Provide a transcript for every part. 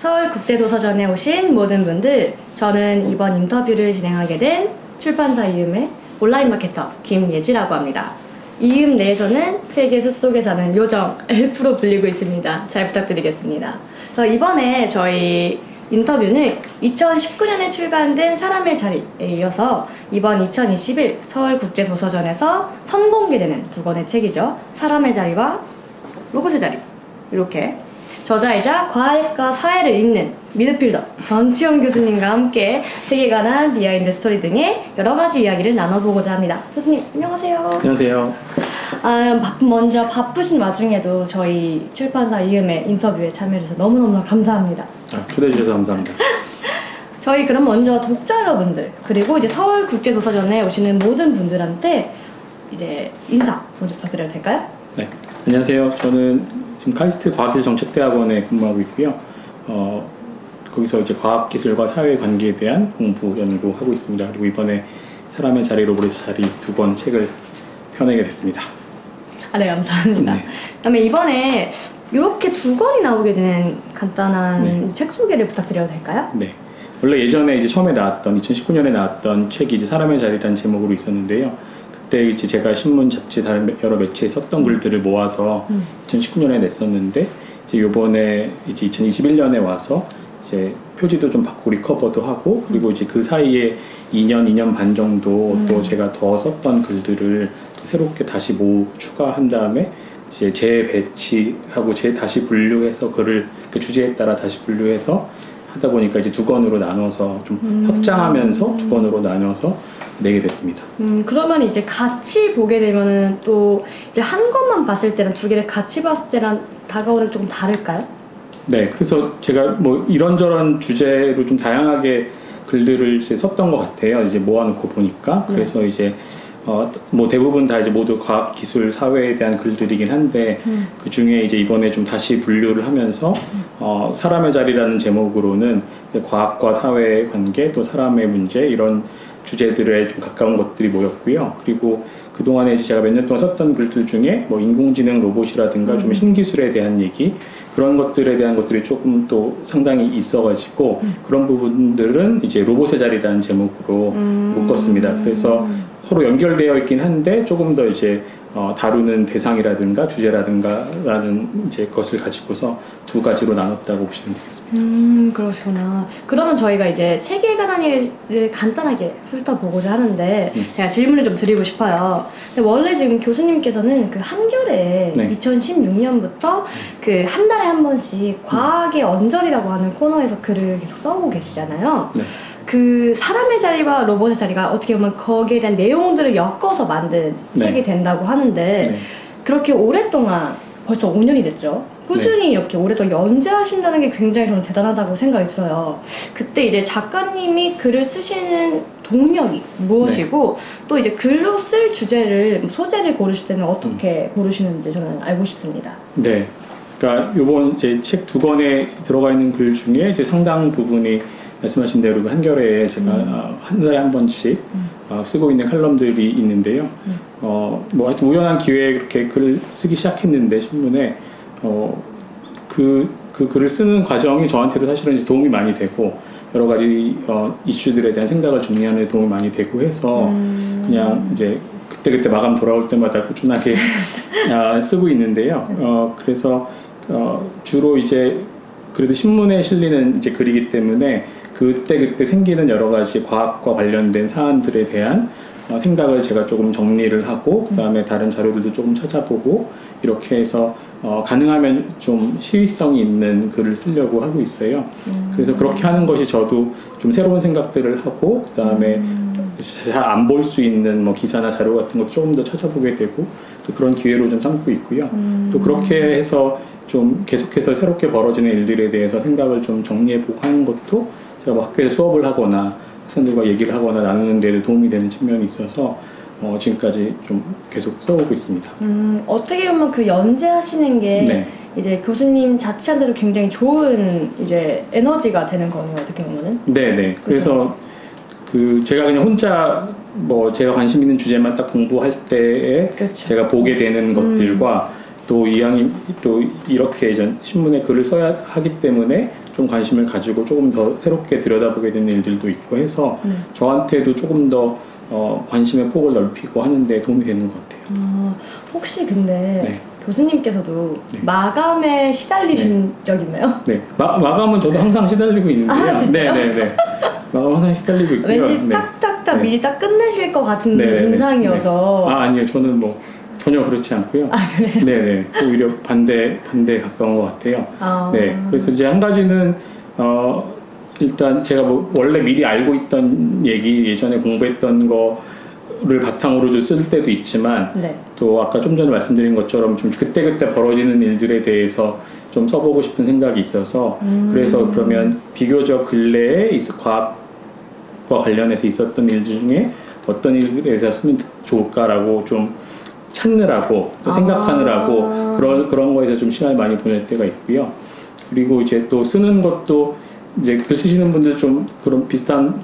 서울국제도서전에 오신 모든 분들, 저는 이번 인터뷰를 진행하게 된 출판사 이음의 온라인 마케터 김예지라고 합니다. 이음 내에서는 책의 숲속에 사는 요정 엘프로 불리고 있습니다. 잘 부탁드리겠습니다. 그래서 이번에 저희 인터뷰는 2019년에 출간된 사람의 자리에 이어서 이번 2021 서울국제도서전에서 선공개되는 두 권의 책이죠. 사람의 자리와 로봇의 자리, 이렇게 저자이자 과학과 사회를 읽는 미드필더 전치영 교수님과 함께 책에 관한 비하인드 스토리 등의 여러 가지 이야기를 나눠보고자 합니다. 교수님 안녕하세요. 안녕하세요. 먼저 바쁘신 와중에도 저희 출판사 이음의 인터뷰에 참여해주셔서 너무너무 감사합니다. 초대해 주셔서 감사합니다. 저희 그럼 먼저 독자 여러분들 그리고 이제 서울국제도서전에 오시는 모든 분들한테 이제 인사 먼저 부탁드려도 될까요? 네, 안녕하세요. 저는 지금 카이스트 과학기술정책대학원에 근무하고 있고요. 거기서 이제 과학기술과 사회관계에 대한 공부 연구하고 있습니다. 그리고 이번에 사람의 자리, 로봇의 자리 두 권 책을 펴내게 됐습니다. 네, 감사합니다. 네. 그다음에 이번에 이렇게 두 권이 나오게 된 간단한 책 소개를 부탁드려도 될까요? 네. 원래 예전에 이제 처음에 나왔던 2019년에 나왔던 책이 이제 사람의 자리라는 제목으로 있었는데요. 그때 이제 제가 신문, 잡지, 다른 여러 매체에 썼던 글들을 모아서 2019년에 냈었는데 이제 요번에 이제 2021년에 와서 이제 표지도 좀 바꾸고 리커버도 하고 그리고 이제 그 사이에 2년 반 정도 또 제가 더 썼던 글들을 또 새롭게 다시 추가한 다음에 이제 재배치하고 다시 분류해서 글을 그 주제에 따라 다시 분류해서 하다 보니까 이제 두 권으로 나눠서 좀 확장하면서 두 권으로 나눠서 내게 됐습니다. 그러면 이제 같이 보게 되면은 또 이제 한 권만 봤을 때랑 두 개를 같이 봤을 때랑 다가오는 조금 다를까요? 네, 그래서 제가 뭐 이런저런 주제로 좀 다양하게 글들을 이제 썼던 것 같아요. 이제 모아놓고 보니까. 그래서 이제 뭐 대부분 다 이제 모두 과학, 기술, 사회에 대한 글들이긴 한데 그 중에 이제 이번에 좀 다시 분류를 하면서 사람의 자리라는 제목으로는 과학과 사회 관계 또 사람의 문제 이런 주제들에 좀 가까운 것들이 모였고요. 그리고 그동안에 제가 몇 년 동안 썼던 글들 중에 뭐 인공지능 로봇이라든가 좀 신기술에 대한 얘기 그런 것들에 대한 것들이 조금 또 상당히 있어가지고 그런 부분들은 이제 로봇의 자리라는 제목으로 묶었습니다. 그래서 서로 연결되어 있긴 한데 조금 더 이제 다루는 대상이라든가 주제라든가라는 이제 것을 가지고서 두 가지로 나눴다고 보시면 되겠습니다. 그러시구나. 그러면 저희가 이제 책에 관한 일을 간단하게 훑어보고자 하는데 제가 질문을 좀 드리고 싶어요. 근데 원래 지금 교수님께서는 그 한겨레에 2016년부터 그 한 달에 한 번씩 과학의 언저리라고 하는 코너에서 글을 계속 써오고 계시잖아요. 네. 그 사람의 자리와 로봇의 자리가 어떻게 보면 거기에 대한 내용들을 엮어서 만든 책이 된다고 하는데 그렇게 오랫동안 벌써 5년이 됐죠. 꾸준히 이렇게 오랫동안 연재하신다는 게 굉장히 저는 대단하다고 생각이 들어요. 그때 이제 작가님이 글을 쓰시는 동력이 무엇이고 또 이제 글로 쓸 주제를 소재를 고르실 때는 어떻게 고르시는지 저는 알고 싶습니다. 네. 그러니까 요번 이제 책 두 권에 들어가 있는 글 중에 이제 상당 부분이 말씀하신 대로 그 한겨레에 제가 한 달에 한 번씩 쓰고 있는 칼럼들이 있는데요. 뭐 하여튼 우연한 기회에 그렇게 글을 쓰기 시작했는데 신문에 그 글을 쓰는 과정이 저한테도 사실은 이제 도움이 많이 되고 여러 가지 이슈들에 대한 생각을 정리하는 데 도움이 많이 되고 해서 그냥 이제 그때 마감 돌아올 때마다 꾸준하게 쓰고 있는데요. 그래서 주로 이제 그래도 신문에 실리는 이제 글이기 때문에 그때 생기는 여러 가지 과학과 관련된 사안들에 대한 생각을 제가 조금 정리를 하고 그 다음에 다른 자료들도 조금 찾아보고 이렇게 해서 가능하면 좀 시의성이 있는 글을 쓰려고 하고 있어요. 그래서 그렇게 하는 것이 저도 좀 새로운 생각들을 하고 그 다음에 잘 안 볼 수 있는 뭐 기사나 자료 같은 것도 조금 더 찾아보게 되고 또 그런 기회로 좀 삼고 있고요. 또 그렇게 해서 좀 계속해서 새롭게 벌어지는 일들에 대해서 생각을 좀 정리해보고 하는 것도 제가 뭐 학교에서 수업을 하거나 학생들과 얘기를 하거나 나누는 데 도움이 되는 측면이 있어서 지금까지 좀 계속 써오고 있습니다. 어떻게 보면 그 연재하시는 게 이제 교수님 자체한테도 굉장히 좋은 이제 에너지가 되는 거예요. 어떻게 보면은. 네네. 그래서 그 제가 그냥 혼자 뭐 제가 관심 있는 주제만 딱 공부할 때에 제가 보게 되는 것들과 또 이왕이 또 이렇게 이제 신문에 글을 써야 하기 때문에 좀 관심을 가지고 조금 더 새롭게 들여다보게 되는 일들도 있고 해서 저한테도 조금 더 관심의 폭을 넓히고 하는데 도움이 되는 것 같아요. 혹시 근데 네. 교수님께서도 네. 마감에 시달리신 적 있나요? 네, 마감은 저도 항상 시달리고 있는데요. 아, 진짜요? 네네네. 마감 항상 시달리고 있고요. 왠지 네. 딱딱딱 네. 미리 딱 끝내실 것 같은 네네네. 인상이어서. 네. 아니요, 저는 뭐 전혀 그렇지 않고요. 그래요? 네네, 오히려 반대에 가까운 것 같아요. 네, 그래서 이제 한 가지는 일단 제가 뭐 원래 미리 알고 있던 얘기, 예전에 공부했던 거를 바탕으로 좀 쓸 때도 있지만 네. 또 아까 좀 전에 말씀드린 것처럼 좀 그때그때 벌어지는 일들에 대해서 좀 써보고 싶은 생각이 있어서 그래서 그러면 비교적 근래에 과학과 관련해서 있었던 일들 중에 어떤 일에서 쓰면 좋을까라고 좀 찾느라고 또 생각하느라고 그런 거에서 좀 시간을 많이 보낼 때가 있고요. 그리고 이제 또 쓰는 것도 이제 글 쓰시는 분들 좀 그런 비슷한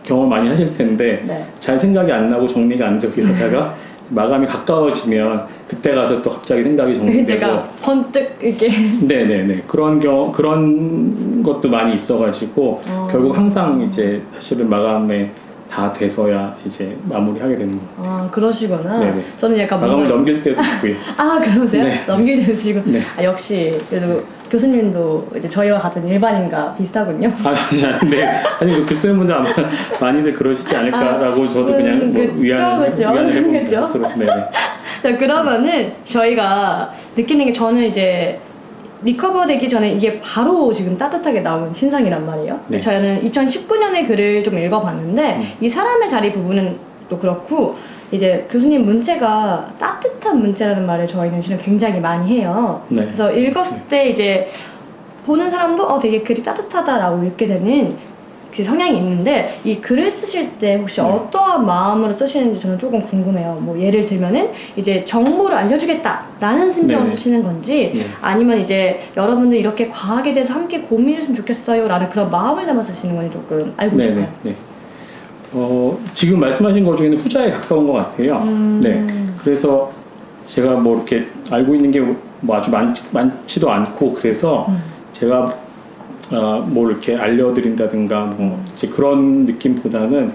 경험 많이 하실 텐데 네. 잘 생각이 안 나고 정리가 안 되고 이러다가 마감이 가까워지면 그때 가서 또 갑자기 생각이 정리되고 제가 번뜩 이렇게. 네네네 그런 것도 많이 있어가지고 결국 항상 이제 사실은 마감에 다 돼서야 이제 마무리하게 되는 거예요. 그러시구나. 네네. 저는 약간 마감을 뭔가- 넘길 때도 있고요. 그러세요? 네. 넘길 때도 지금. 네. 역시 그래도 교수님도 이제 저희와 같은 일반인과 비슷하군요. 아니 글 쓰는 분들 아마 많이들 그러시지 않을까라고 저도 그냥 뭐 그쵸, 위안을 그쵸. 해보는 그쵸. 스스로. 네네. 자, 그러면은 저희가 느끼는 게 저는 이제 리커버 되기 전에 이게 바로 지금 따뜻하게 나온 신상이란 말이에요. 네. 저는 2019년에 글을 좀 읽어봤는데 이 사람의 자리 부분은 또 그렇고 이제 교수님 문체가 따뜻한 문체라는 말을 저희는 실은 굉장히 많이 해요. 네. 그래서 읽었을 때 이제 보는 사람도 되게 글이 따뜻하다라고 읽게 되는 그 성향이 있는데 이 글을 쓰실 때 혹시 어떠한 마음으로 쓰시는지 저는 조금 궁금해요. 뭐 예를 들면은 이제 정보를 알려주겠다라는 심정으로 네네. 쓰시는 건지 네. 아니면 이제 여러분들 이렇게 과학에 대해서 함께 고민했으면 좋겠어요라는 그런 마음을 담아 쓰시는 건지 조금 알고 싶어요. 네. 지금 말씀하신 것 중에는 후자에 가까운 것 같아요. 네. 그래서 제가 뭐 이렇게 알고 있는 게 뭐 아주 많지도 않고 그래서 제가 뭘 이렇게 알려드린다든가 뭐 이제 그런 느낌보다는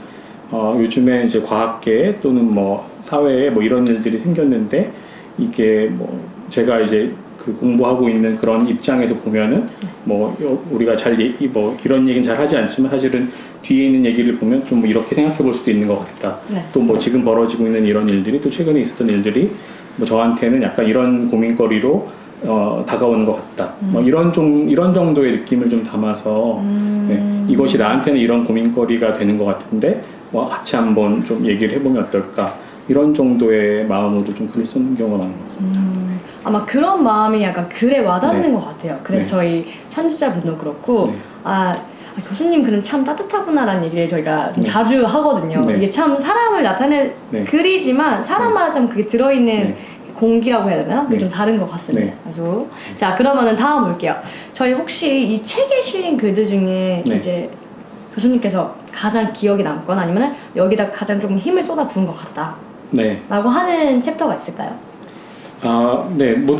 요즘에 이제 과학계 또는 뭐 사회에 뭐 이런 일들이 생겼는데 이게 뭐 제가 이제 그 공부하고 있는 그런 입장에서 보면은 뭐 우리가 뭐 이런 얘기는 잘 하지 않지만 사실은 뒤에 있는 얘기를 보면 좀 이렇게 생각해 볼 수도 있는 것 같다. 네. 또 뭐 지금 벌어지고 있는 이런 일들이 또 최근에 있었던 일들이 뭐 저한테는 약간 이런 고민거리로 다가오는 것 같다. 뭐 이런 정도의 느낌을 좀 담아서 네, 이것이 나한테는 이런 고민거리가 되는 것 같은데 뭐 같이 한번 좀 얘기를 해보면 어떨까. 이런 정도의 마음으로 좀 글을 쓰는 경우가 많은 것 같습니다. 아마 그런 마음이 약간 글에 와닿는 네. 것 같아요. 그래서 네. 저희 편집자분도 그렇고 네. 교수님 글은 참 따뜻하구나라는 얘기를 저희가 좀 네. 자주 하거든요. 네. 이게 참 사람을 나타낸 네. 글이지만 사람마다 좀 그게 들어있는 네. 공기라고 해야 되나? 그게 네. 좀 다른 것 같습니다. 네. 아주. 자, 그러면은 다음 볼게요. 저희 혹시 이 책에 실린 글들 중에 네. 이제 교수님께서 가장 기억에 남거나 아니면 여기다 가장 좀 힘을 쏟아 부은 것 같다 네. 라고 하는 챕터가 있을까요? 네. 뭐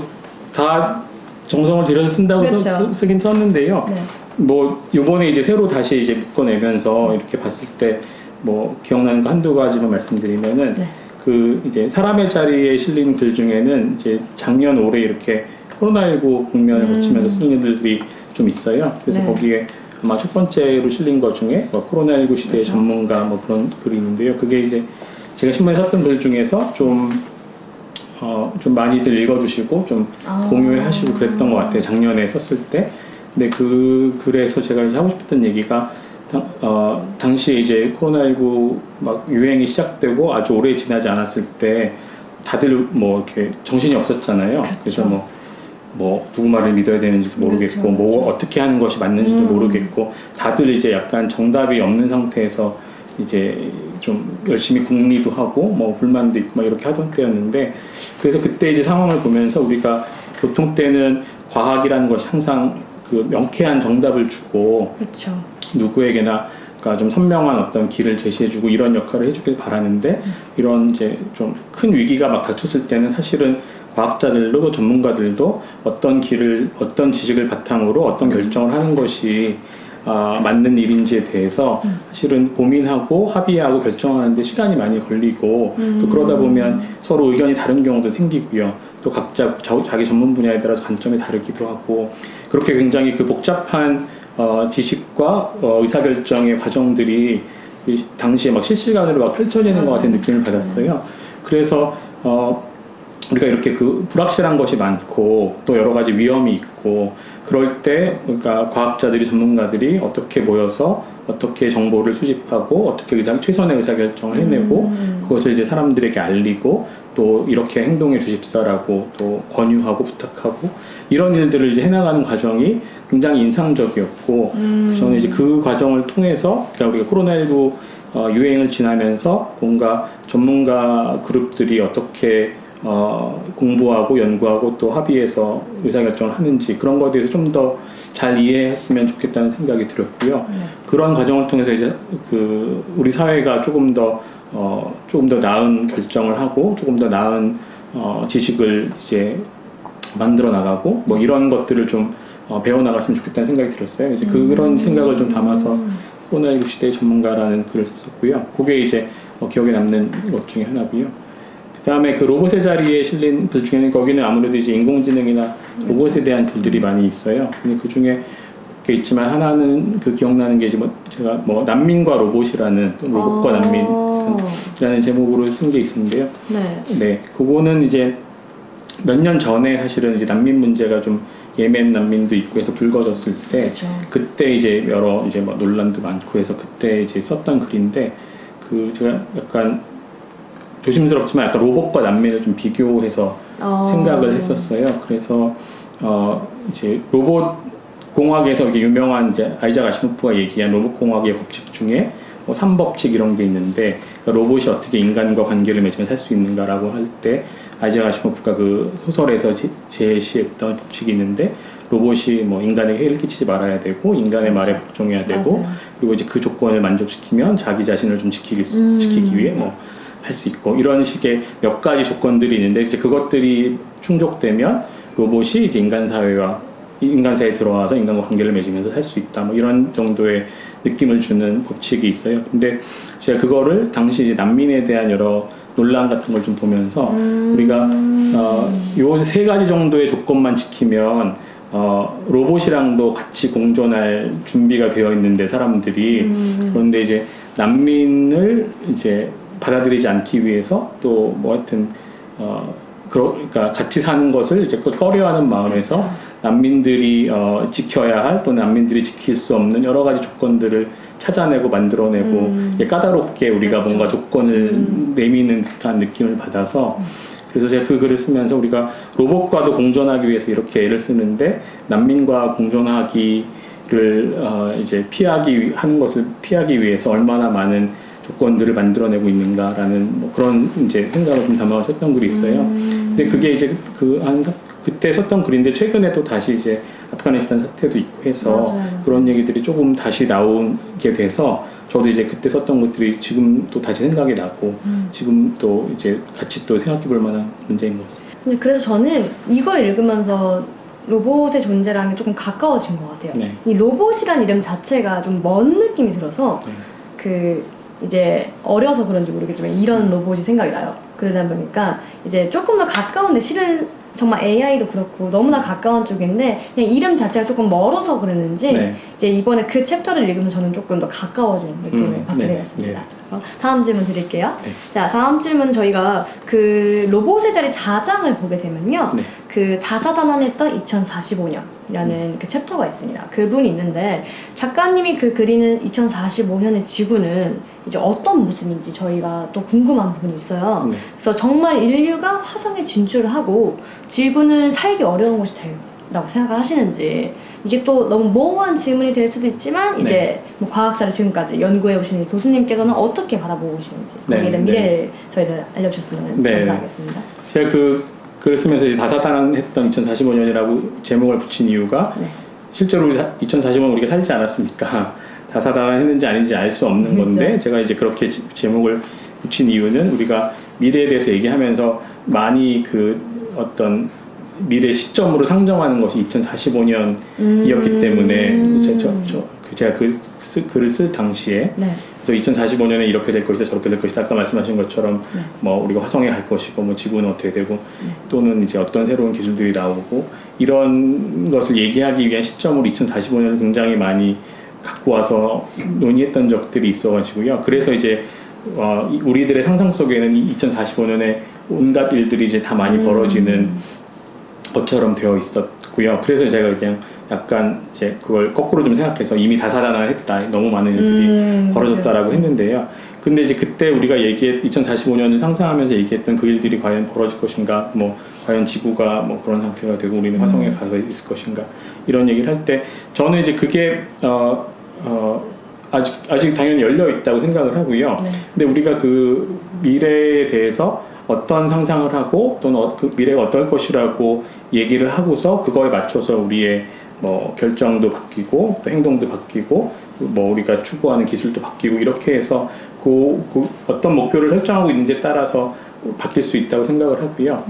다 정성을 들여서 쓴다고 그렇죠. 쓰긴 썼는데요. 네. 뭐 요번에 이제 새로 다시 이제 묶어내면서 이렇게 봤을 때 뭐 기억나는 거 한두 가지만 말씀드리면은 네. 그 이제 사람의 자리에 실린 글 중에는 이제 작년 올해 이렇게 코로나19 국면을 거치면서 쓰는 일들이 좀 있어요. 그래서 네. 거기에 아마 첫 번째로 실린 것 중에 뭐 코로나19 시대의 그렇죠. 전문가 뭐 그런 글이 있는데요. 그게 이제 제가 신문에 썼던 글 중에서 좀 많이들 읽어주시고 좀 공유하시고 그랬던 것 같아요. 작년에 썼을 때. 근데 그 글에서 제가 이제 하고 싶었던 얘기가 당시에 이제 코로나19 막 유행이 시작되고 아주 오래 지나지 않았을 때 다들 뭐 이렇게 정신이 없었잖아요. 그쵸. 그래서 뭐 누구 말을 믿어야 되는지도 모르겠고 그렇죠, 뭐 그렇죠. 어떻게 하는 것이 맞는지도 모르겠고 다들 이제 약간 정답이 없는 상태에서 이제 좀 열심히 궁리도 하고 뭐 불만도 있고 막 이렇게 하던 때였는데 그래서 그때 이제 상황을 보면서 우리가 보통 때는 과학이라는 것이 항상 그 명쾌한 정답을 주고 그렇죠. 누구에게나 그러니까 좀 선명한 어떤 길을 제시해주고 이런 역할을 해주길 바라는데 이런 이제 좀 큰 위기가 막 닥쳤을 때는 사실은 과학자들도 전문가들도 어떤 지식을 바탕으로 어떤 결정을 하는 것이 맞는 일인지에 대해서 사실은 고민하고 합의하고 결정하는데 시간이 많이 걸리고 또 그러다 보면 서로 의견이 다른 경우도 생기고요. 또 각자 자기 전문 분야에 따라서 관점이 다르기도 하고 그렇게 굉장히 그 복잡한 지식과 의사결정의 과정들이 당시에 막 실시간으로 막 펼쳐지는 것 같은 느낌을 받았어요. 그래서 우리가 이렇게 그 불확실한 것이 많고 또 여러 가지 위험이 있고 그럴 때 그러니까 과학자들이 전문가들이 어떻게 모여서 어떻게 정보를 수집하고 어떻게 최선의 의사결정을 해내고 그것을 이제 사람들에게 알리고 또 이렇게 행동해 주십사라고 또 권유하고 부탁하고 이런 일들을 이제 해나가는 과정이 굉장히 인상적이었고 저는 이제 그 과정을 통해서 그러니까 우리가 코로나19 유행을 지나면서 뭔가 전문가 그룹들이 어떻게 공부하고 연구하고 또 합의해서 의사결정을 하는지 그런 것에 대해서 좀 더 잘 이해했으면 좋겠다는 생각이 들었고요. 그런 과정을 통해서 이제 그 우리 사회가 조금 더 나은 결정을 하고 조금 더 나은 지식을 이제 만들어 나가고 뭐 이런 것들을 좀 배워 나갔으면 좋겠다는 생각이 들었어요. 이제 그런 생각을 좀 담아서 코로나19 시대의 전문가라는 글을 썼었고요. 그게 이제 기억에 남는 것 중에 하나고요. 그다음에 그 로봇의 자리에 실린 글 중에는 거기는 아무래도 이제 인공지능이나 로봇에 대한 글들이 많이 있어요. 근데 그 중에 게 있지만 하나는 그 기억나는 게 이제 제가 난민과 로봇이라는 로봇과 난민이라는 제목으로 쓴 게 있는데요. 네, 그거는 이제 몇 년 전에 사실은 이제 난민 문제가 좀 예멘 난민도 있고 해서 불거졌을 때 그렇죠. 그때 이제 여러 이제 논란도 많고 해서 그때 이제 썼던 글인데 그 제가 약간 조심스럽지만 약간 로봇과 난민을 좀 비교해서 생각을 했었어요. 그래서 이제 로봇 공학에서 이렇게 유명한 이제 아이작 아시노프가 얘기한 로봇 공학의 법칙 중에 3법칙 이런 게 있는데 그러니까 로봇이 어떻게 인간과 관계를 맺으면 살 수 있는가라고 할 때 아이작 아시노프가 그 소설에서 제시했던 법칙이 있는데 로봇이 인간에게 해를 끼치지 말아야 되고 인간의 말에 복종해야 되고 그리고 이제 그 조건을 만족시키면 자기 자신을 좀 지키기 위해 할 수 있고 이런 식의 몇 가지 조건들이 있는데 이제 그것들이 충족되면 로봇이 이제 인간 사회에 들어와서 인간과 관계를 맺으면서 살 수 있다. 이런 정도의 느낌을 주는 법칙이 있어요. 근데 제가 그거를 당시 이제 난민에 대한 여러 논란 같은 걸 좀 보면서 우리가 요 세 가지 정도의 조건만 지키면 로봇이랑도 같이 공존할 준비가 되어 있는데 사람들이 그런데 이제 난민을 이제 받아들이지 않기 위해서 또 하여튼 그러니까 같이 사는 것을 이제 꺼려하는 마음에서 그렇죠. 난민들이 지켜야 할 또는 난민들이 지킬 수 없는 여러 가지 조건들을 찾아내고 만들어내고 까다롭게 우리가 그렇죠. 뭔가 조건을 내미는 듯한 느낌을 받아서 그래서 제가 그 글을 쓰면서 우리가 로봇과도 공존하기 위해서 이렇게 애를 쓰는데 난민과 공존하기를 이제 하는 것을 피하기 위해서 얼마나 많은 조건들을 만들어내고 있는가라는 그런 이제 생각을 좀 담아서 썼던 글이 있어요. 근데 그게 이제 그때 썼던 글인데 최근에 또 다시 이제 아프가니스탄 사태도 있고 해서 맞아요. 그런 얘기들이 조금 다시 나오게 돼서 저도 이제 그때 썼던 것들이 지금 또 다시 생각이 나고 지금 또 이제 같이 또 생각해 볼 만한 문제인 것 같습니다. 근데 그래서 저는 이걸 읽으면서 로봇의 존재랑이 조금 가까워진 것 같아요. 네. 이 로봇이란 이름 자체가 좀 먼 느낌이 들어서 그 이제 어려서 그런지 모르겠지만 이런 로봇이 생각이 나요. 그러다 보니까 이제 조금 더 가까운데 실은 정말 AI도 그렇고 너무나 가까운 쪽인데 그냥 이름 자체가 조금 멀어서 그랬는지 네. 이제 이번에 그 챕터를 읽으면 저는 조금 더 가까워진 느낌을 받게 네. 되었습니다. 네. 다음 질문 드릴게요. 네. 자, 다음 질문 저희가 그 로봇의 자리 4장을 보게 되면요. 네. 그 다사다난했던 2045년이라는 그 챕터가 있습니다. 그분이 있는데 작가님이 그 그리는 2045년의 지구는 이제 어떤 모습인지 저희가 또 궁금한 부분이 있어요. 네. 그래서 정말 인류가 화성에 진출을 하고 지구는 살기 어려운 곳이 된다고 생각을 하시는지 이게 또 너무 모호한 질문이 될 수도 있지만 이제 뭐 과학사를 지금까지 연구해 오신 교수님께서는 어떻게 바라보고 계시는지 거기에 대한 미래를 저희를 알려주셨으면 감사하겠습니다. 제가 글을 쓰면서 다사다난했던 2045년이라고 제목을 붙인 이유가 실제로 2045년 우리가 살지 않았으니까 다사다난했는지 아닌지 알 수 없는 건데 제가 이제 그렇게 제목을 붙인 이유는 우리가 미래에 대해서 얘기하면서 많이 어떤 미래 시점으로 상정하는 것이 2045년이었기 때문에 제가 글을 쓸 당시에 네. 그래서 2045년에 이렇게 될 것이다 저렇게 될 것이다 아까 말씀하신 것처럼 네. 뭐 우리가 화성에 갈 것이고 뭐 지구는 어떻게 되고 또는 이제 어떤 새로운 기술들이 나오고 이런 것을 얘기하기 위한 시점으로 2045년을 굉장히 많이 갖고 와서 논의했던 적들이 있어가지고요. 그래서 이제 우리들의 상상 속에는 2045년에 온갖 일들이 이제 다 많이 벌어지는 것처럼 되어 있었고요. 그래서 제가 그냥 약간 이제 그걸 거꾸로 좀 생각해서 이미 다 살아나했다. 너무 많은 일들이 벌어졌다라고 했는데요. 근데 이제 그때 우리가 2045년을 상상하면서 얘기했던 그 일들이 과연 벌어질 것인가, 뭐 과연 지구가 뭐 그런 상태가 되고 우리는 화성에 가서 있을 것인가 이런 얘기를 할 때 저는 이제 그게 아직 당연히 열려 있다고 생각을 하고요. 네. 근데 우리가 그 미래에 대해서 어떤 상상을 하고 또는 그 미래가 어떨 것이라고 얘기를 하고서 그거에 맞춰서 우리의 뭐 결정도 바뀌고 또 행동도 바뀌고 뭐 우리가 추구하는 기술도 바뀌고 이렇게 해서 그 어떤 목표를 설정하고 있는지에 따라서 바뀔 수 있다고 생각을 하고요.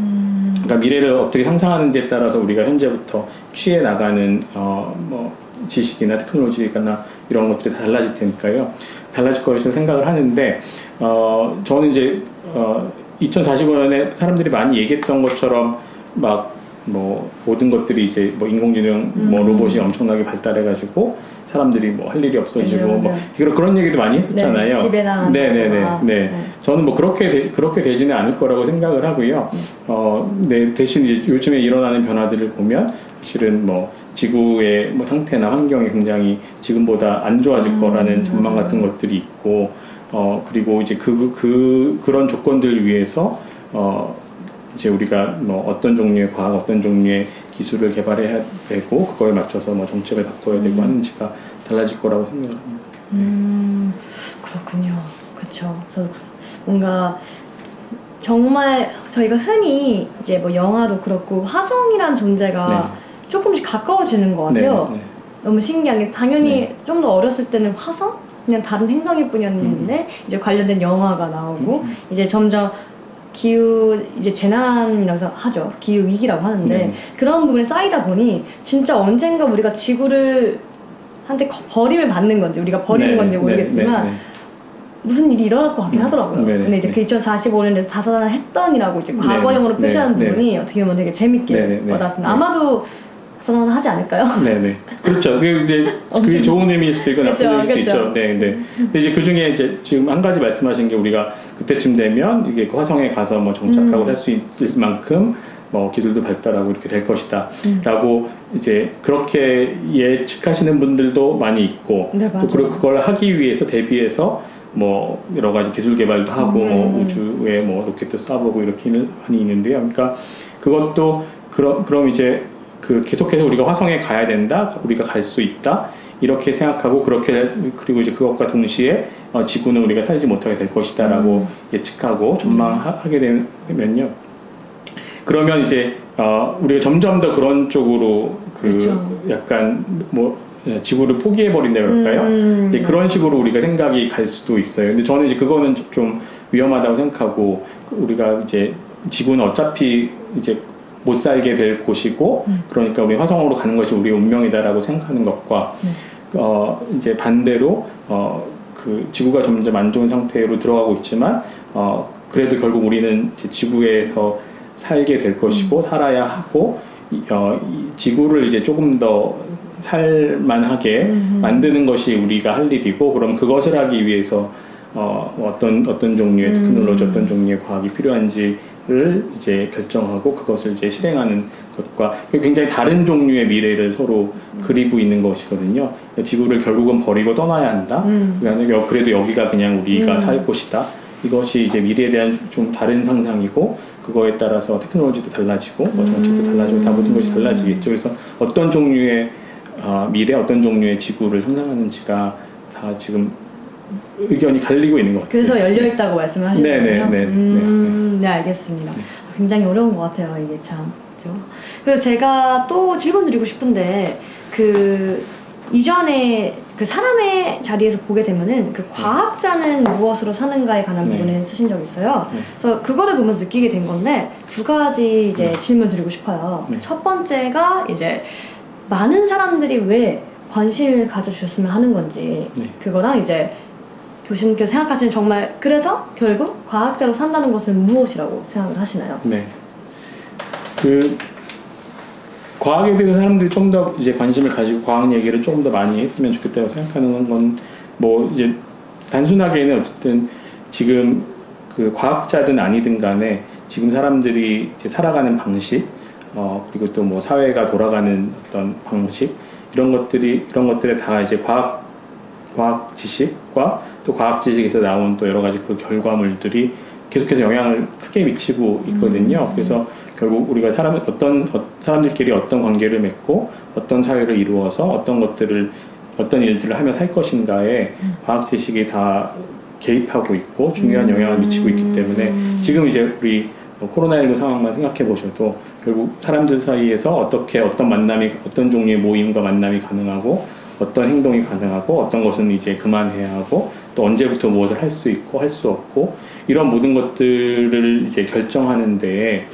그러니까 미래를 어떻게 상상하는지에 따라서 우리가 현재부터 취해 나가는 뭐 지식이나 테크놀로지나 이런 것들이 다 달라질 테니까요. 달라질 것이라고 생각을 하는데 저는 이제 2045년에 사람들이 많이 얘기했던 것처럼 막 뭐 모든 것들이 이제 뭐 인공지능 뭐 로봇이 엄청나게 발달해가지고 사람들이 뭐 할 일이 없어지고 맞아요. 뭐 그런 얘기도 많이 했었잖아요. 네, 집에 나가는 네. 저는 뭐 그렇게 되지는 않을 거라고 생각을 하고요. 네, 대신 이제 요즘에 일어나는 변화들을 보면 실은 뭐 지구의 뭐 상태나 환경이 굉장히 지금보다 안 좋아질 거라는 전망 같은 것들이 있고 그리고 이제 그런 조건들을 위해서 이제 우리가 뭐 어떤 종류의 과학, 어떤 종류의 기술을 개발해야 되고 그거에 맞춰서 뭐 정책을 바꿔야 되고 하는지가 달라질 거라고 생각합니다. 그렇군요. 그렇죠. 그래서 뭔가 정말 저희가 흔히 이제 뭐 영화도 그렇고 화성이란 존재가 조금씩 가까워지는 것 같아요. 네. 너무 신기한 게 당연히 좀 더 어렸을 때는 화성? 그냥 다른 행성일 뿐이었는데 이제 관련된 영화가 나오고 이제 점점 기후 이제 재난이라서 하죠. 기후 위기라고 하는데 그런 부분에 쌓이다 보니 진짜 언젠가 우리가 지구를 한테 버림을 받는 건지 우리가 버리는 건지 모르겠지만 무슨 일이 일어날 것 같긴 하더라고요. 근데 이제 그 2045년에서 다사다난했던이라고 이제 과거형으로 표시하는 부분이 어떻게 보면 되게 재밌게 와닿았습니다. 아마도 다사다난하지 않을까요? 네네. 그렇죠. 그게 좋은 의미일 수도 있고 나쁜 의미일 수도 있죠. 네. 근데 이제 그 중에 이제 지금 한 가지 말씀하신 게 우리가 그때쯤 되면 이게 그 화성에 가서 뭐 정착하고 살 수 있을 만큼 뭐 기술도 발달하고 이렇게 될 것이다라고 이제 그렇게 예측하시는 분들도 많이 있고 또 그걸 하기 위해서 대비해서 뭐 여러 가지 기술 개발도 하고 뭐 우주에 뭐 로켓도 쏴보고 이렇게 많이 있는데요. 그러니까 그것도 그럼 이제 그 계속해서 우리가 화성에 가야 된다, 우리가 갈 수 있다 이렇게 생각하고 그리고 이제 그것과 동시에 지구는 우리가 살지 못하게 될 것이다라고 예측하고 전망하게 되면요. 그러면 이제 우리가 점점 더 그런 쪽으로 약간 뭐 지구를 포기해 버린다 그럴까요? 이제 그런 식으로 우리가 생각이 갈 수도 있어요. 근데 저는 이제 그거는 좀 위험하다고 생각하고 우리가 이제 지구는 어차피 이제 못 살게 될 곳이고 그러니까 우리 화성으로 가는 것이 우리의 운명이다라고 생각하는 것과 이제 반대로 그 지구가 점점 안 좋은 상태로 들어가고 있지만 그래도 결국 우리는 이제 지구에서 살게 될 것이고 살아야 하고 이 지구를 이제 조금 더 살만하게 만드는 것이 우리가 할 일이고 그럼 그것을 하기 위해서 어떤 종류의 테크놀로지, 어떤 종류의 과학이 필요한지를 이제 결정하고 그것을 이제 실행하는 것과 굉장히 다른 종류의 미래를 서로 그리고 있는 것이거든요. 지구를 결국은 버리고 떠나야 한다. 그러니까 그래도 여기가 그냥 우리가 살 곳이다. 이것이 이제 미래에 대한 좀 다른 상상이고 그거에 따라서 테크놀로지도 달라지고 정책도 달라지고 다 모든 것이 달라지겠죠. 그래서 어떤 종류의 미래, 어떤 종류의 지구를 상상하는지가 다 지금 의견이 갈리고 있는 것 같아요. 그래서 열려 있다고 말씀을 하시는군요. 네, 알겠습니다. 네. 굉장히 어려운 것 같아요, 이게 참. 그렇죠? 그래서 제가 또 질문 드리고 싶은데 그 이전에 그 사람의 자리에서 보게 되면은 그 과학자는 무엇으로 사는가에 관한 네. 부분을 쓰신 적이 있어요. 네. 그래서 그거를 보면서 느끼게 된 건데 두 가지 이제 질문 드리고 싶어요. 네. 첫 번째가 이제 많은 사람들이 왜 관심을 가져주셨으면 하는 건지 네. 그거랑 이제 교수님께서 생각하시는 정말 그래서 결국 과학자로 산다는 것은 무엇이라고 생각을 하시나요? 네. 그 과학에 대해서 사람들이 좀 더 이제 관심을 가지고 과학 얘기를 조금 더 많이 했으면 좋겠다고 생각하는 건 뭐 이제 단순하게는 어쨌든 지금 그 과학자든 아니든 간에 지금 사람들이 이제 살아가는 방식 그리고 또 뭐 사회가 돌아가는 어떤 방식 이런 것들에 다 이제 과학 지식과 또 과학 지식에서 나온 또 여러 가지 그 결과물들이 계속해서 영향을 크게 미치고 있거든요. 그래서 결국 우리가 사람들끼리 어떤 관계를 맺고 어떤 사회를 이루어서 어떤 일들을 하며 살 것인가에 과학 지식이 다 개입하고 있고 중요한 영향을 미치고 있기 때문에 지금 이제 우리 코로나19 상황만 생각해 보셔도 결국 사람들 사이에서 어떤 종류의 모임과 만남이 가능하고 어떤 행동이 가능하고 어떤 것은 이제 그만해야 하고 또 언제부터 무엇을 할 수 있고 할 수 없고 이런 모든 것들을 이제 결정하는 데에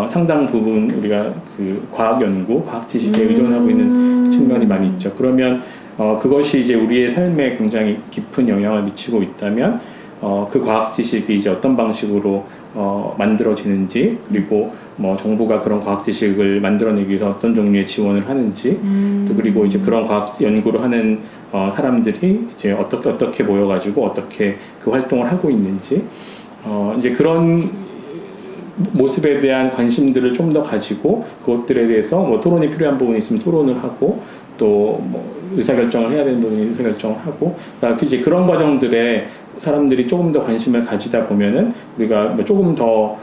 상당 부분 우리가 그 과학 연구, 과학 지식에 의존하고 있는 측면이 많이 있죠. 그러면 그것이 이제 우리의 삶에 굉장히 깊은 영향을 미치고 있다면 그 과학 지식이 이제 어떤 방식으로 만들어지는지 그리고 뭐 정부가 그런 과학 지식을 만들어내기 위해서 어떤 종류의 지원을 하는지 또 그리고 이제 그런 과학 연구를 하는 사람들이 이제 어떻게 모여가지고 어떻게 그 활동을 하고 있는지 이제 그런 모습에 대한 관심들을 좀 더 가지고 그것들에 대해서 뭐 토론이 필요한 부분이 있으면 토론을 하고 또 뭐 의사결정을 해야 되는 부분이 의사결정을 하고 그러니까 이제 그런 과정들에 사람들이 조금 더 관심을 가지다 보면은 우리가 뭐 조금 더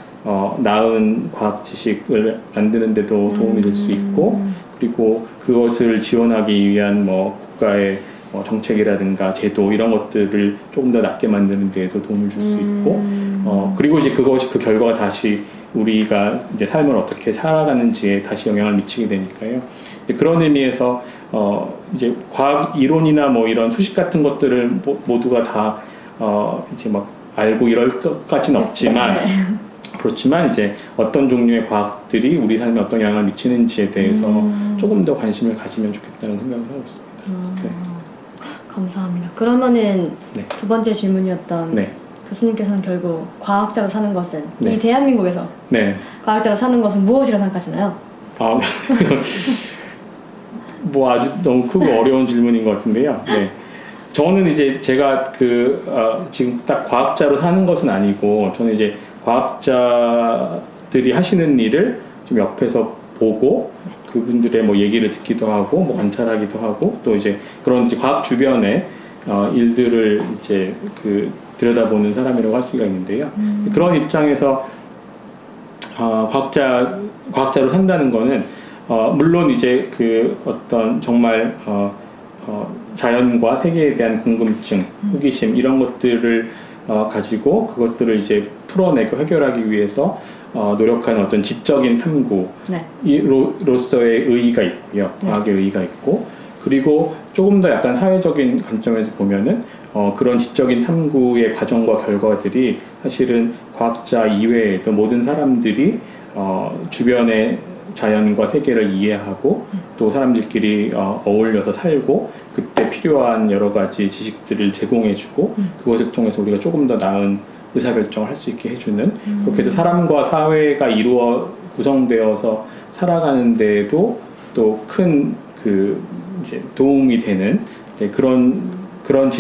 나은 과학 지식을 만드는 데도 도움이 될 수 있고 그리고 그것을 지원하기 위한 뭐 국가의 정책이라든가 제도 이런 것들을 조금 더 낫게 만드는 데에도 도움을 줄 수 있고 그리고 이제 그 결과가 다시 우리가 이제 삶을 어떻게 살아가는지에 다시 영향을 미치게 되니까요. 그런 의미에서 이제 과학 이론이나 뭐 이런 수식 같은 것들을 모두가 다 이제 막 알고 이럴 것까지는 없지만 그렇지만 이제 어떤 종류의 과학들이 우리 삶에 어떤 영향을 미치는지에 대해서 조금 더 관심을 가지면 좋겠다는 생각을 하고 있습니다. 네. 감사합니다. 그러면은 네. 두 번째 질문이었던 네. 교수님께서는 결국 과학자로 사는 것은 네. 이 대한민국에서 네. 과학자로 사는 것은 무엇이라고 생각하시나요? 뭐 아주 너무 크고 어려운 질문인 것 같은데요. 네. 저는 이제 제가 지금 딱 과학자로 사는 것은 아니고 저는 이제 과학자들이 하시는 일을 좀 옆에서 보고 그분들의 뭐 얘기를 듣기도 하고 뭐 관찰하기도 하고 또 이제 그런 이제 과학 주변의 일들을 이제 들여다보는 사람이라고 할 수가 있는데요. 그런 입장에서 과학자로 산다는 거는 물론 이제 어떤 정말 자연과 세계에 대한 궁금증, 호기심 이런 것들을 가지고 그것들을 이제 풀어내고 해결하기 위해서 노력하는 어떤 지적인 탐구로서의 의의가 있고요. 과학의 의의가 있고 그리고 조금 더 약간 사회적인 관점에서 보면은 그런 지적인 탐구의 과정과 결과들이 사실은 과학자 이외에도 모든 사람들이 주변의 자연과 세계를 이해하고 또 사람들끼리 어울려서 살고 그때 필요한 여러 가지 지식들을 제공해주고 그것을 통해서 우리가 조금 더 나은 의사결정을 할 수 있게 해주는 그렇게 해서 사람과 사회가 구성되어서 살아가는 데에도 또 큰 이제 도움이 되는 그런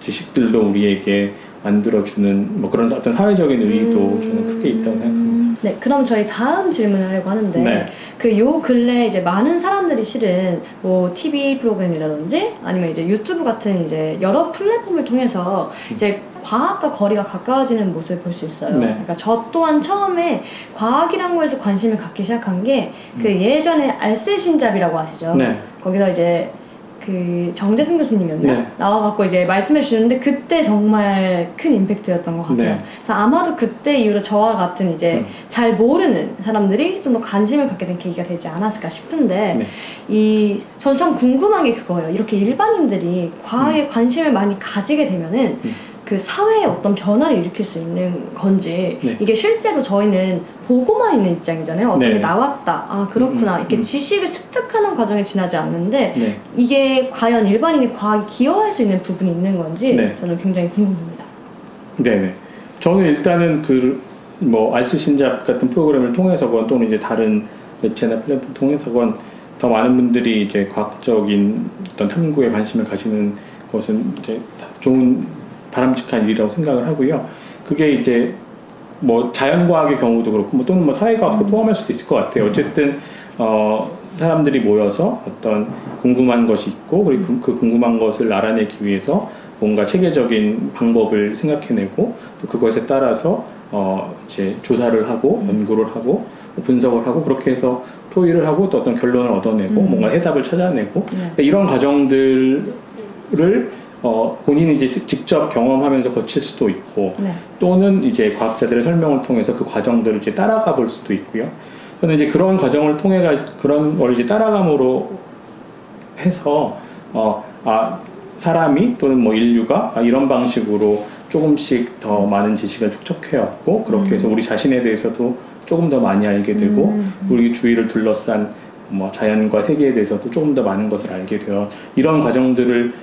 지식들도 우리에게 만들어주는 뭐 그런 어떤 사회적인 의의도 저는 크게 있다고 생각합니다. 네, 그럼 저희 다음 질문을 하려고 하는데 네. 요 근래 이제 많은 사람들이 실은 뭐 TV 프로그램이라든지 아니면 이제 유튜브 같은 이제 여러 플랫폼을 통해서 이제 과학과 거리가 가까워지는 모습을 볼 수 있어요. 네. 그러니까 저 또한 처음에 과학이란 거에서 관심을 갖기 시작한 게 예전에 알쓸신잡이라고 아시죠? 네. 거기서 이제 그 정재승 교수님이었나? 네. 나와갖고 이제 말씀해 주셨는데 그때 정말 큰 임팩트였던 것 같아요. 네. 그래서 아마도 그때 이후로 저와 같은 이제 잘 모르는 사람들이 좀 더 관심을 갖게 된 계기가 되지 않았을까 싶은데 저는 참 궁금한 게 그거예요. 이렇게 일반인들이 과학에 관심을 많이 가지게 되면은 그 사회에 어떤 변화를 일으킬 수 있는 건지 네. 이게 실제로 저희는 보고만 있는 입장이잖아요. 어떤 네. 게 나왔다. 아 그렇구나. 이렇게 지식을 습득하는 과정에 지나지 않는데 네. 이게 과연 일반인이 과학에 기여할 수 있는 부분이 있는 건지 네. 저는 굉장히 궁금합니다. 네네. 저는 일단은 뭐 알쓸신잡 같은 프로그램을 통해서건 또는 이제 다른 매체나 플랫폼 통해서건 더 많은 분들이 이제 과학적인 어떤 탐구에 관심을 가지는 것은 이제 좋은 바람직한 일이라고 생각을 하고요. 그게 이제 뭐 자연과학의 경우도 그렇고 뭐 또는 뭐 사회과학도 포함할 수도 있을 것 같아요. 어쨌든 사람들이 모여서 어떤 궁금한 것이 있고 그리고 그 궁금한 것을 알아내기 위해서 뭔가 체계적인 방법을 생각해내고 또 그것에 따라서 이제 조사를 하고 연구를 하고 분석을 하고 그렇게 해서 토의를 하고 또 어떤 결론을 얻어내고 뭔가 해답을 찾아내고 이런 과정들을 본인이 이제 직접 경험하면서 거칠 수도 있고 또는 이제 과학자들의 설명을 통해서 그 과정들을 이제 따라가 볼 수도 있고요. 저는 이제 그런 과정을 통해 그런 걸 이제 따라감으로 해서 사람이 또는 뭐 인류가 이런 방식으로 조금씩 더 많은 지식을 축적해왔고 그렇게 해서 우리 자신에 대해서도 조금 더 많이 알게 되고 우리 주위를 둘러싼 뭐 자연과 세계에 대해서도 조금 더 많은 것을 알게 되어 이런 과정들을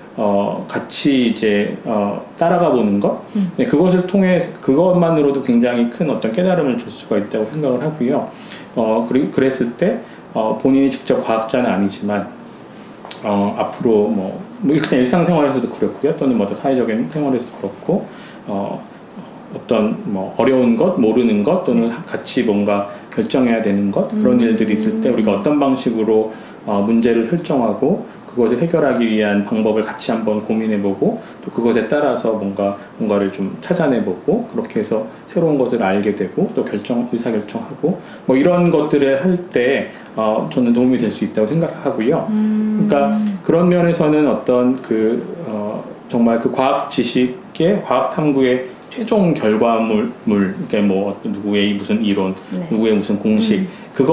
같이 이제 따라가 보는 것 네, 그것을 통해 그것만으로도 굉장히 큰 어떤 깨달음을 줄 수가 있다고 생각을 하고요. 그랬을 때 본인이 직접 과학자는 아니지만 앞으로 뭐 일단 일상생활에서도 그렇고요. 또는 뭐 사회적인 생활에서도 그렇고 어떤 뭐 어려운 것, 모르는 것 또는 같이 뭔가 결정해야 되는 것 그런 일들이 있을 때 우리가 어떤 방식으로 문제를 설정하고 그것을 해결하기 위한 방법을 같이 한번 고민해보고 또 그것에 따라서 뭔가를 좀 찾아내보고 그렇게 해서 새로운 것을 알게 되고 또 의사결정하고 뭐 이런 것들을 할 때 저는 도움이 될 수 있다고 생각하고요. 그러니까 그런 면에서는 어떤 정말 그 과학 지식의 과학 탐구의 최종 결과물, 이게 뭐 누구의 무슨 이론, 누구의 무슨 공식, 그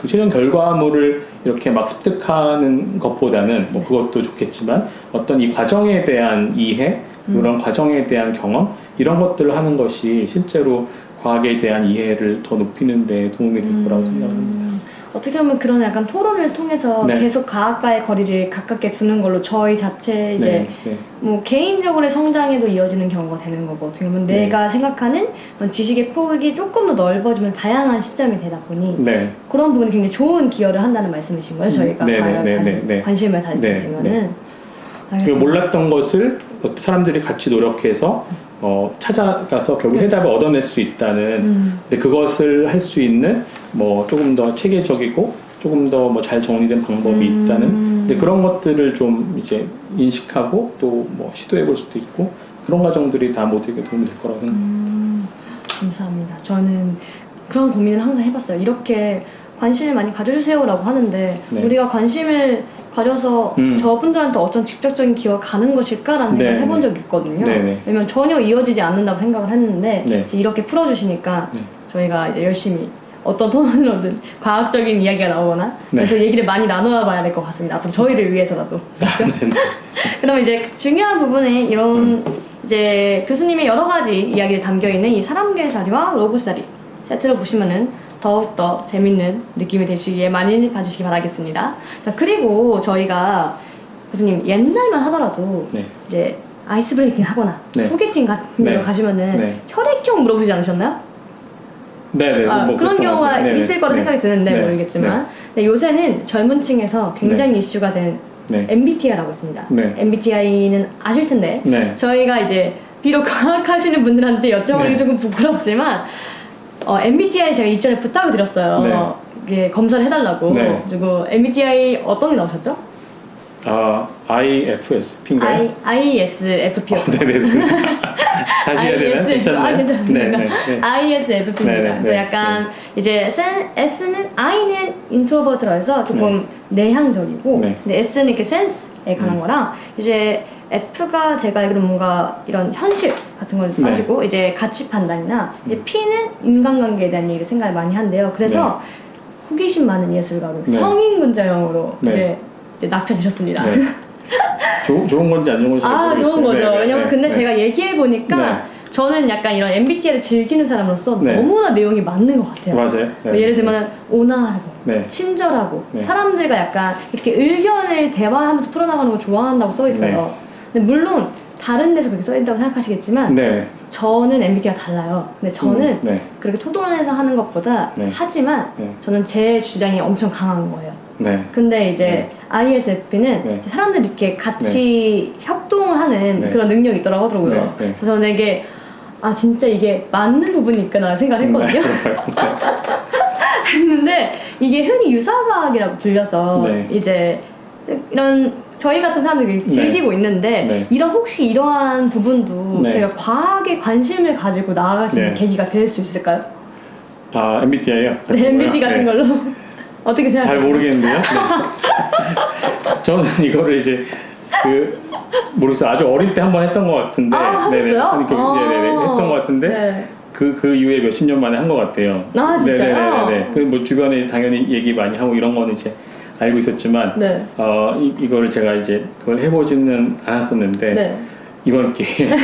최종 결과물을 이렇게 막 습득하는 것보다는 뭐 그것도 좋겠지만 어떤 이 과정에 대한 이해, 그런 과정에 대한 경험 이런 것들을 하는 것이 실제로 과학에 대한 이해를 더 높이는 데 도움이 될 거라고 생각합니다. 어떻게 보면 그런 약간 토론을 통해서 계속 과학과의 거리를 가깝게 두는 걸로 저희 자체 이제 뭐 개인적으로의 성장에도 이어지는 경우가 되는 거고 어떻게 보면 내가 생각하는 지식의 폭이 조금 더 넓어지면 다양한 시점이 되다 보니 그런 부분이 굉장히 좋은 기여를 한다는 말씀이신 거예요. 저희가 관심을 가지게 되면은 몰랐던 것을 사람들이 같이 노력해서 찾아가서 결국 해답을 얻어낼 수 있다는 근데 그것을 할 수 있는 뭐 조금 더 체계적이고 조금 더 뭐 잘 정리된 방법이 있다는 근데 그런 것들을 좀 이제 인식하고 또 뭐 시도해 볼 수도 있고 그런 과정들이 다 모두에게 도움이 될 거라고 생각합니다. 감사합니다. 저는 그런 고민을 항상 해봤어요. 이렇게 관심을 많이 가져주세요라고 하는데 우리가 관심을 가져서 저분들한테 어떤 직접적인 기여가 가는 것일까라는 생각을 해본 적이 있거든요. 왜냐면 전혀 이어지지 않는다고 생각을 했는데 이렇게 풀어주시니까 저희가 이제 열심히 어떤 토론으로든 과학적인 이야기가 나오거나 그래서 얘기를 많이 나눠 봐야 될 것 같습니다. 앞으로 저희를 위해서라도. 그렇죠? 그러면 이제 중요한 부분에 이런 이제 교수님의 여러 가지 이야기를 담겨 있는 이 사람계 자리와 로고스 자리 세트를 보시면은 더욱더 재밌는 느낌이 되시기에 많이 봐주시기 바라겠습니다. 자, 그리고 저희가 교수님 옛날만 하더라도 이제 아이스 브레이킹 하거나 소개팅 같은 데 가시면은 혈액형 물어보지 않으셨나요? 뭐 그런 경우가 있을 거라 생각이 드는데 모르겠지만 근데 요새는 젊은 층에서 굉장히 이슈가 된 MBTI라고 있습니다. MBTI는 아실 텐데 저희가 이제 비록 과학하시는 분들한테 여쭤보기 조금 부끄럽지만 MBTI 제가 이전에 부탁을 드렸어요. 이게 검사를 해달라고. 그리고 MBTI 어떤 게 나오셨죠? IFSP인가요? ISFP요. 다시 해야 되나요? 괜찮나요? 괜찮습니다. 네. ISFP입니다. 네, 네, 그래서 네, 약간 이제 S는 I는 인트로버트라 해서 조금 내향적이고, 네. 근데 S는 이렇게 센스에 관한 거랑, 이제 F가 제가 알기로는 뭔가 이런 현실 같은 걸 네. 가지고 이제 가치 판단이나, 이제 P는 인간관계에 대한 얘기를 생각을 많이 한대요. 그래서 호기심 많은 예술가로 네. 성인군자형으로 네. 이제 낙찰되셨습니다. 네. 좋은 건지 안 좋은 건지 잘 모르겠어요. 좋은 거죠. 네, 왜냐면 네, 근데 네. 제가 얘기해 보니까 네. 저는 약간 이런 MBTI를 즐기는 사람으로서 네. 너무나 내용이 맞는 것 같아요. 맞아요. 뭐 예를 들면 온화하고 네. 친절하고 네. 사람들과 약간 이렇게 의견을 대화하면서 풀어나가는 걸 좋아한다고 써 있어요. 근데 물론 다른 데서 그렇게 써 있다고 생각하시겠지만 네. 저는 MBTI가 달라요. 근데 저는 네. 그렇게 토론해서 하는 것보다 네. 하지만 네. 저는 제 주장이 엄청 강한 거예요. 네. 근데 이제 ISFP는 네. 사람들이 이렇게 같이 협동을 하는 네. 그런 능력이 있더라고 하더라고요. 네. 네. 그래서 저는 이게 진짜 이게 맞는 부분이 있구나 생각을 했거든요. 했는데 이게 흔히 유사과학이라고 불려서 네. 이제 이런 저희 같은 사람들이 즐기고 있는데 네. 혹시 이러한 부분도 네. 제가 과학에 관심을 가지고 나아갈 수 있는 네. 계기가 될 수 있을까요? MBTI요? 네, MBTI 같은 걸로 어떻게 잘 생각하세요? 모르겠는데요. 네. 저는 이거를 이제 모르겠어요. 아주 어릴 때 한 번 했던 것 같은데. 하셨어요? 네네. 했던 것 같은데. 네. 그 이후에 몇십 년 만에 한 것 같아요. 진짜요? 네네네. 그 주변에 당연히 얘기 많이 하고 이런 거는 이제 알고 있었지만, 네. 이거를 제가 이제 그걸 해보지는 않았었는데, 네. 이번 기회에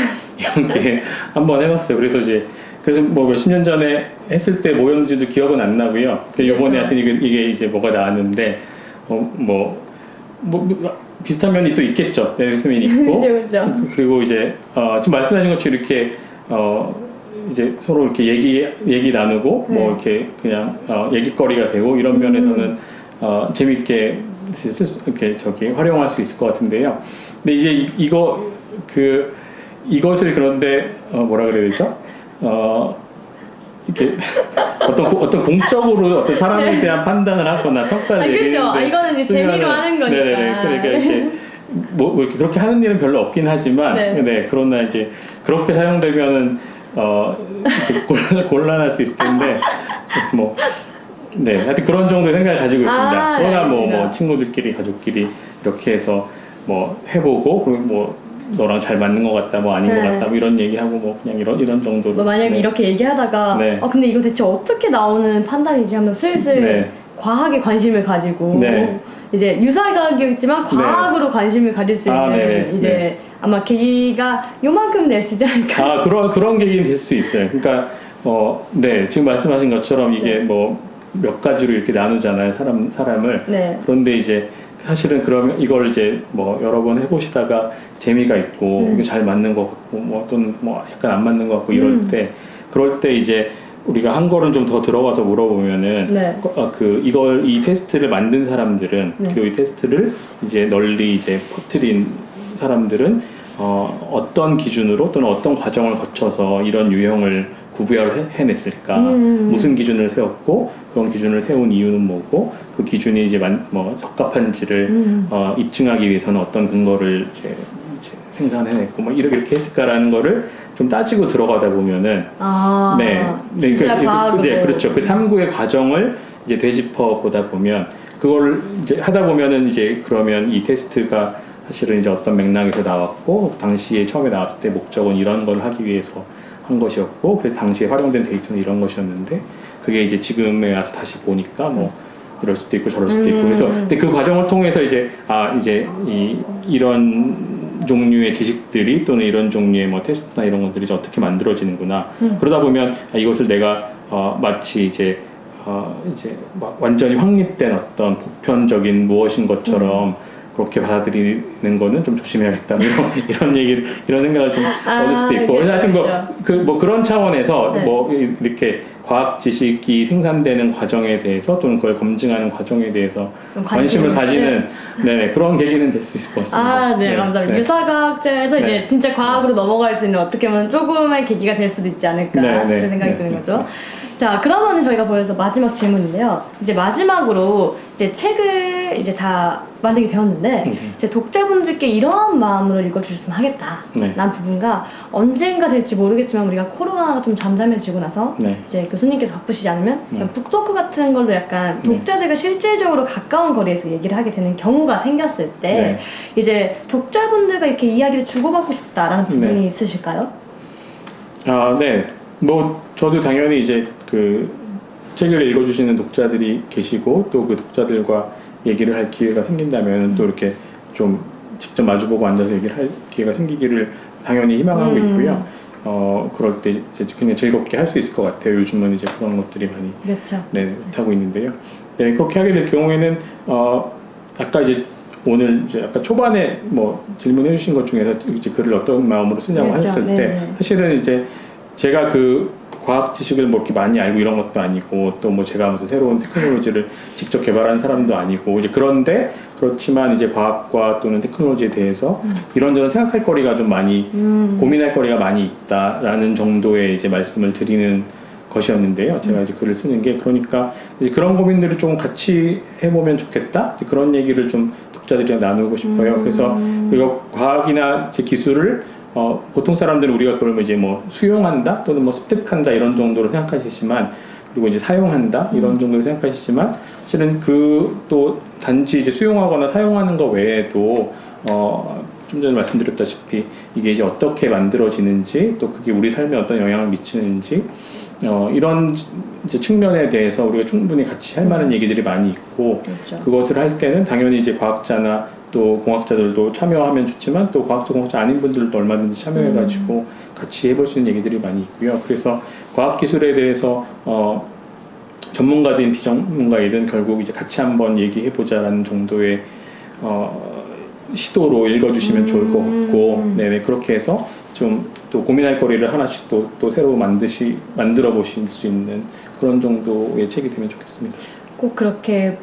한번 해봤어요. 그래서 뭐 몇십 년 전에 했을 때 뭐였는지도 기억은 안 나고요. 근데 요번에 하여튼 이게 이제 뭐가 나왔는데, 비슷한 면이 또 있겠죠. 내용이 있고. 그렇죠. 그리고 이제, 지금 말씀하신 것처럼 이렇게, 이제 서로 이렇게 얘기 나누고, 뭐 이렇게 그냥, 얘기거리가 되고, 이런 면에서는, 재밌게 이렇게 활용할 수 있을 것 같은데요. 근데 이제 이것을 그런데, 뭐라 그래야 되죠? 이렇게 어떤 공적으로 어떤 사람에 대한 판단을 하거나 평가를 그렇죠. 이거는 이제 재미로 하는 거니까. 네네. 그러니까 이제 뭐 이렇게 그렇게 하는 일은 별로 없긴 하지만, 네. 그러나 이제 그렇게 사용되면은 이제 곤란할 수 있을 텐데 네. 하여튼 그런 정도의 생각을 가지고 있습니다. 그러나 뭐 친구들끼리 가족끼리 이렇게 해서 뭐 해보고 그리고 뭐 너랑 잘 맞는 것 같다, 뭐 아닌 것 같다, 뭐 이런 얘기하고 뭐 그냥 이런 정도로. 뭐 만약에 이렇게 얘기하다가 근데 이거 대체 어떻게 나오는 판단이지 하면 슬슬 과학에 관심을 가지고 이제 유사과학이었지만 과학으로 관심을 가질 수 있는 이제 아마 계기가 요만큼 낼 수 있지 않을까. 그런 계기는 될 수 있어요. 그러니까 지금 말씀하신 것처럼 이게 뭐 몇 가지로 이렇게 나누잖아요, 사람을. 그런데 이제 사실은 그러면 이걸 이제 뭐 여러 번 해보시다가 재미가 있고 이게 잘 맞는 것 같고 뭐 또는 뭐 약간 안 맞는 것 같고 그럴 때 이제 우리가 한 걸음 좀 더 들어가서 물어보면은 이 테스트를 만든 사람들은 이 테스트를 이제 널리 이제 퍼뜨린 사람들은 어떤 기준으로 또는 어떤 과정을 거쳐서 이런 유형을 구별을 해냈을까? 무슨 기준을 세웠고 그런 기준을 세운 이유는 뭐고 그 기준이 이제 뭐 적합한지를 입증하기 위해서는 어떤 근거를 이제 생산해냈고 뭐 이렇게 했을까라는 거를 좀 따지고 들어가다 보면은 진짜 과학으로. 그렇죠. 그 탐구의 과정을 이제 되짚어 보다 보면 그걸 이제 하다 보면은 이제 그러면 이 테스트가 사실은 이제 어떤 맥락에서 나왔고 당시에 처음에 나왔을 때 목적은 이런 걸 하기 위해서 한 것이었고 그래서 당시에 활용된 데이터는 이런 것이었는데 그게 이제 지금에 와서 다시 보니까 뭐 이럴 수도 있고 저럴 수도 있고 그래서 근데 그 과정을 통해서 이제 이런 종류의 지식들이 또는 이런 종류의 뭐 테스트나 이런 것들이 이제 어떻게 만들어지는구나 그러다 보면 이것을 내가 마치 이제 완전히 확립된 어떤 보편적인 무엇인 것처럼 그렇게 받아들이는 거는 좀 조심해야겠다. 이런 생각을 좀 얻을 수도 있고. 그래서 하여튼 그런 차원에서 뭐 이렇게 과학 지식이 생산되는 과정에 대해서 또는 그걸 검증하는 과정에 대해서 관심을 가지는 그런 계기는 될 수 있을 것 같습니다. 감사합니다. 유사과학자에서 이제 진짜 과학으로 넘어갈 수 있는 어떻게 보면 조금의 계기가 될 수도 있지 않을까 싶은 생각이 드는 거죠. 자, 그러면은 저희가 벌써 마지막 질문인데요. 이제 마지막으로 이제 책을 책을 이제 다 만들게 되었는데 제 독자분들께 이런 마음으로 읽어주셨으면 하겠다. 네. 난 부분과 언젠가 될지 모르겠지만 우리가 코로나가 좀 잠잠해지고 나서 네. 이제 교수님께서 바쁘시지 않으면 북토크 같은 걸로 약간 독자들과 실질적으로 가까운 거리에서 얘기를 하게 되는 경우가 생겼을 때 네. 이제 독자분들과 이렇게 이야기를 주고받고 싶다라는 부분이 네. 있으실까요? 네. 뭐 저도 당연히 이제 그 책을 읽어주시는 독자들이 계시고 또 그 독자들과 얘기를 할 기회가 생긴다면 또 이렇게 좀 직접 마주보고 앉아서 얘기를 할 기회가 생기기를 당연히 희망하고 있고요. 그럴 때 이제 그냥 즐겁게 할 수 있을 것 같아요. 요즘은 이제 그런 것들이 많이 그렇죠. 네, 못하고 있는데요. 네, 그렇게 하게 될 경우에는 아까 이제 오늘 이제 아까 초반에 뭐 질문해 주신 것 중에서 이제 글을 어떤 마음으로 쓰냐고 그렇죠. 하셨을 때 네네. 사실은 이제 제가 그 과학 지식을 뭐 이렇게 많이 알고 이런 것도 아니고 또 뭐 제가 무슨 새로운 테크놀로지를 직접 개발한 사람도 아니고 이제 그런데 그렇지만 이제 과학과 또는 테크놀로지에 대해서 이런저런 생각할 거리가 좀 많이 고민할 거리가 많이 있다라는 정도의 이제 말씀을 드리는 것이었는데요. 제가 이제 글을 쓰는 게 그러니까 이제 그런 고민들을 좀 같이 해보면 좋겠다 그런 얘기를 좀 독자들이랑 나누고 싶어요. 그래서 우리가 과학이나 이제 기술을 보통 사람들은 우리가 그러면 이제 뭐 수용한다 또는 뭐 습득한다 이런 정도로 생각하시지만 그리고 이제 사용한다 이런 정도로 생각하시지만 사실은 그 또 단지 이제 수용하거나 사용하는 것 외에도 좀 전에 말씀드렸다시피 이게 이제 어떻게 만들어지는지 또 그게 우리 삶에 어떤 영향을 미치는지 이런 이제 측면에 대해서 우리가 충분히 같이 할 만한 얘기들이 많이 있고 그렇죠. 그것을 할 때는 당연히 이제 과학자나 또 공학자들도 참여하면 좋지만 또 과학자 공학자 아닌 분들도 얼마든지 참여해가지고 같이 해볼 수 있는 얘기들이 많이 있고요. 그래서 과학기술에 대해서 전문가든 비전문가이든 결국 이제 같이 한번 얘기해보자라는 정도의 시도로 읽어주시면 좋을 것 같고, 네네 그렇게 해서 좀 또 고민할 거리를 하나씩 또 새로 만들어 보실 수 있는 그런 정도의 책이 되면 좋겠습니다. 꼭 그렇게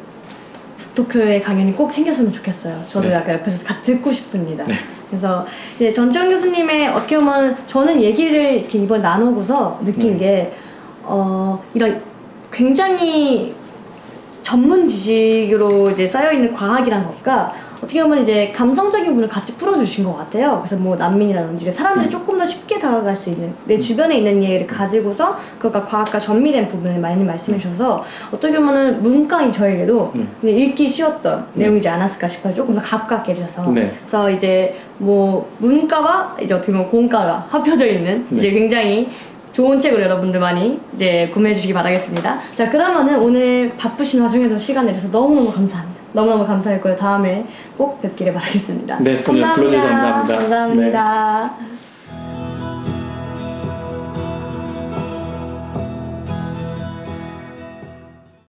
북토크의 강연이 꼭 생겼으면 좋겠어요. 저도 네. 약간 옆에서 듣고 싶습니다. 네. 그래서 이제 전지현 교수님의 어떻게 보면 저는 얘기를 이렇게 이번 나누고서 느낀 게 이런 굉장히 전문 지식으로 이제 쌓여 있는 과학이란 것과 어떻게 보면 이제 감성적인 부분을 같이 풀어주신 것 같아요. 그래서 뭐 난민이라든지 사람들이 조금 더 쉽게 다가갈 수 있는 내 주변에 있는 예를 가지고서 그것과 과학과 전밀된 부분을 많이 말씀해 주셔서 어떻게 보면은 문과인 저에게도 그냥 읽기 쉬웠던 내용이지 않았을까 싶어요. 조금 더 가깝게 해주셔서. 네. 그래서 이제 뭐 문과와 이제 어떻게 보면 공과가 합쳐져 있는 이제 굉장히 좋은 책을 여러분들 많이 이제 구매해 주시기 바라겠습니다. 자, 그러면은 오늘 바쁘신 와중에도 시간 내줘서 너무너무 감사합니다. 너무너무 감사했고요. 다음에 꼭 뵙기를 바라겠습니다. 네, 오늘 불러주셔서 감사합니다. 감사합니다.